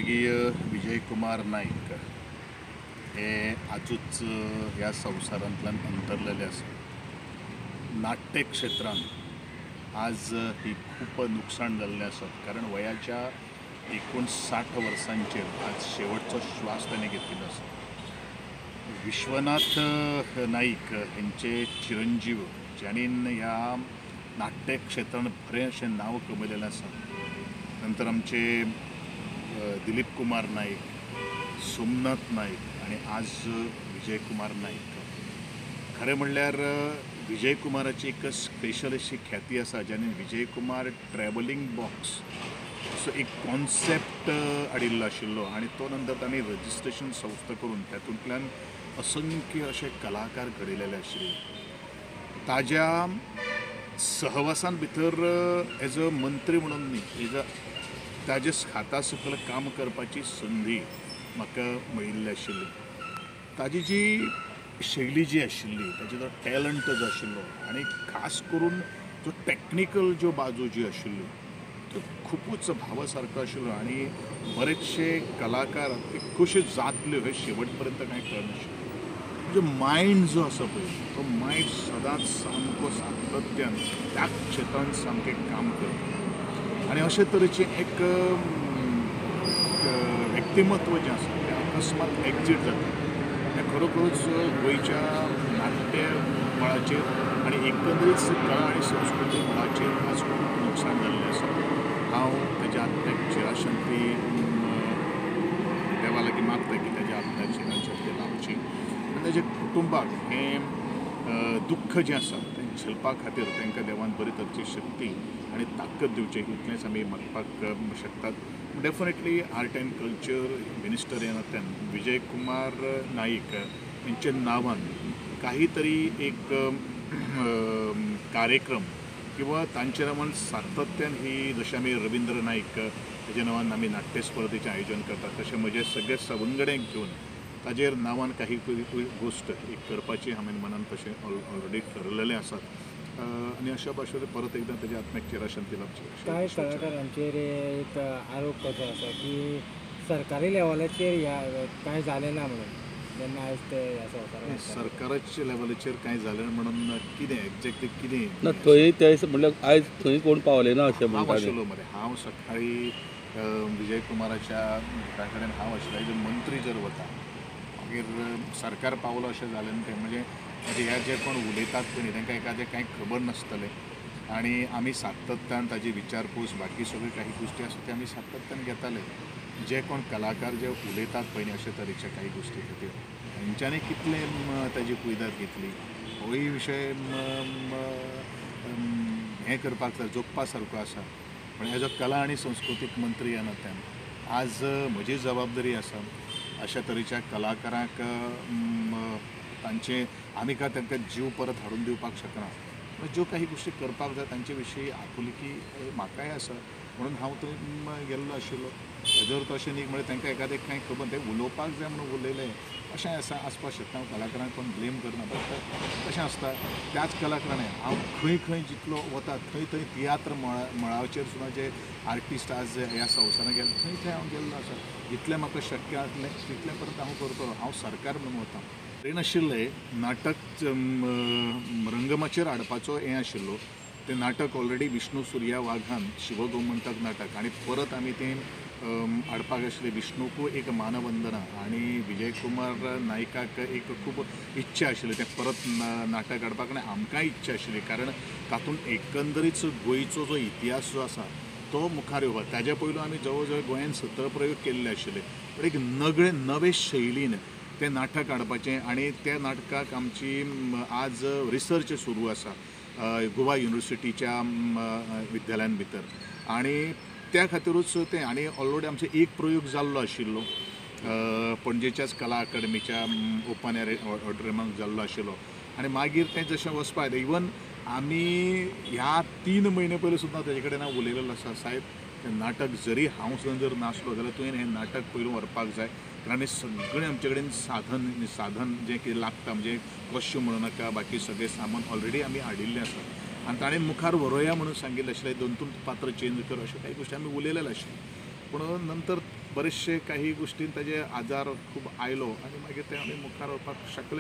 स्वर्गीय विजयकुमार नाईक हे आजूच ह्या संवसारांतल्यान अंतरलेले आसा। नाट्य क्षेत्रांत आज ही खूप नुकसाण जाल्लें आसा, कारण वयाच्या 59 वर्सांचेर आज शेवटचो श्वास ताणें घेतिल्लो आसा। विश्वनाथ नाईक हेंचे चिरंजीव ज्याणीन ह्या नाट्य क्षेत्रांत बरें अशें नांव कमयलेलें आसा। नंतर आमचे दिलीप कुमार नाईक, सोमनाथ नाईक आणि आज विजयकुमार नाईक। खरें म्हणल्यार विजयकुमाराची एक स्पेशल अशी ख्याती आसा, ज्याने विजयकुमार ट्रॅव्हलिंग बॉक्स असो एक कॉन्सेप्ट हाडिल्लो आशिल्लो आणि तो नंतर तांणी रजिस्ट्रेशन संस्था करून तातूंतल्यान असंख्य अशे कलाकार घडयलेले आशिल्ले। ताज्या सहवासान भितर एज अ मंत्री म्हणून न्ही, ताजे हाता सकयल काम करपाची संधी म्हाका मेळिल्ली आशिल्ली। ताजी जी शैली जी आशिल्ली, ताजो जो टॅलंट जो आशिल्लो आनी खास करून जो टॅक्निकल ज्यो बाजू जी आशिल्ल्यो त्यो खुबूच भावा सारको आशिल्लो आणि बरेचशे कलाकार कशे जातल्यो हे शेवट पर्यंत कांय कळनाशिल्लें। म्हणजे मायंड जो आसा पळय, तो मायंड सदांच सामको सातत्यान त्या क्षेत्रांत सामकें काम करता आणि अशे तरेचे एक व्यक्तिमत्व जें आसा तें अकस्मात एग्जीट जाता। हें खरोखरूच गोंयच्या नाट्य मळाचेर आनी एकंदरीत कला आनी संस्कृती मळाचेर आज खूब नुकसाण जाल्लें आसा। हांव ताच्या आत्म्याक चिराशांती देवा लागीं मागता की ताच्या आत्म्याक चिराशांती लाभची आनी ताच्या कुटुंबाक हें दुख्ख जें आसा तें झेलपा खातीर तांकां देवान बरी तरेची शक्ती आनी ताकद दिवची, इतलेंच आमी मागपाक शकतात। Definitely art end culture minister ह्या नात्यान विजयकुमार नाईक हेंच्या नांवान काही तरी एक कार्यक्रम किंवा तांच्या नांवान सातत्यान ही, जशें आमी रविंद्र नाईक हेज्या नांवान आमी नाट्य स्पर्धेचें आयोजन करतात, तशें म्हजे सगळे सवंगडेक घेवन ताजेर नांवान काही गोश्ट एक करपाची हांवें मनान तशें ऑलरेडी ठरलेलें आसात आनी अशा भाशेन परत एकदां ताच्या आत्म्याक चिराशांती लाभची। कांय कलाकारांचेर एक आरोप कसो आसा की सरकारी लेवलाचेर ह्या कांय जालें ना म्हणून, जेन्ना आयज ते ह्या संवसारांत सरकाराच्या लेवलाचेर कांय जालें म्हणून कितें एक्झॅक्टली कितें ना थंय ते म्हणल्यार आयज थंय कोण पावले ना अशें हांव आशिल्लो मरे। हांव सकाळी विजयकुमाराच्या घरा कडेन हांव आशिल्लो, एज अ मंत्री जर वता मागीर सरकार पावलो अशें जालें न्ही तें, म्हणजे ह्या जे कोण उलयतात पळय तांकां एखादें कांय खबर नासतलें आनी आमी सातत्यान ताजी विचारपूस बाकी सगळ्यो काही गोश्टी आसा त्यो आमी सातत्यान घेताले। जे कोण कलाकार जे उलयतात पळय न्ही अशे तरेच्या काही गोश्टी खातीर तांच्यांनी कितलें ताजी कुयदाद घेतली होय विशय हें करपाक जाय, जोखपा सारको आसा। पण एज अ कला आनी संस्कृतीक मंत्री ह्या नात्यान आज म्हजी जबाबदारी आसा अशा तरेच्या कलाकारांक तांचे आमी काय तांकां जीव परत हाडून दिवपाक शकना, ज्यो काही गोश्टी करपाक जाय तांचे विशीं आपुलकी म्हाकाय आसा म्हणून हांव थंय गेल्लो आशिल्लो। जर तशें न्ही म्हणजे तांकां एखादें कांय खबर तें उलोवपाक जाय म्हणून उलयलें अशें आसपाक शकता। हांव कलाकारांक कोण ब्लेम करना, बट तशें आसता त्याच कलाकारांनी हांव खंय खंय जितलो वता थंय थंय तियात्र मळाचेर सुद्दां जे आर्टिस्ट आज ह्या संवसारांत गेले थंय थंय हांव गेल्लो आसा। जितलें म्हाका शक्य आसलें तितलें परत हांव करतलो। हांव सरकार म्हणून वता ट्रेन आशिल्लें नाटक रंगमाचेर हाडपाचो हें आशिल्लो। तें नाटक ऑलरेडी विष्णू सुर्या वाघान शिवगोमंतक नाटक आनी परत आमी तें हाडपाक आशिल्लें। विष्णूकूय एक मानवंदना आनी विजयकुमार नायकाक एक खूब इच्छा आशिल्ली तें परत नाटक हाडपाक आनी आमकांय इच्छा आशिल्ली, कारण तातूंत एकंदरीत गोंयचो जो इतिहास जो आसा तो मुखार येवपा। ताज्या पयलू आमी जवळ जवळ गोंयांत 17 प्रयोग केल्ले आशिल्ले, पण एक नवे शैलीन तें नाटक हाडपाचें आनी त्या नाटकाक आमची आज रिसर्च सुरू आसा गोवा युनिवर्सिटीच्या विद्यालयान भितर आनी त्या खातीरूच तें आनी ऑलरेडी आमचो एक प्रयोग जाल्लो आशिल्लो पणजेच्याच कला अकादमीच्या ओपन एअर ऑडिटोरियमाक जाल्लो आशिल्लो आनी मागीर तें जशें वचपाक इवन आमी ह्या 3 म्हयने पयलीं सुद्दां तेजे कडेन हांव उलयलेलो आसा, साहेब तें नाटक जरी हांव सुद्दां जर नासलो जाल्यार तुवें हें नाटक पयलू व्हरपाक जाय, कारण सगळें आमचे कडेन साधन जें कितें लागता म्हणजे कॉस्ट्यूम म्हणू नाका बाकी सगळें सामान ऑलरेडी आमी हाडिल्लें आसा आनी ताणें मुखार व्हरोया म्हणून सांगिल्लें आशिल्लें, 2-3 पात्र चेंज कर अशें काही गोश्टी आमी उलयलेले आशिल्ले। पूण नंतर बरेचशे काही गोष्टीन ताजे आजार खूब आयलो आनी मागीर ते आमी मुखार वचपाक शकले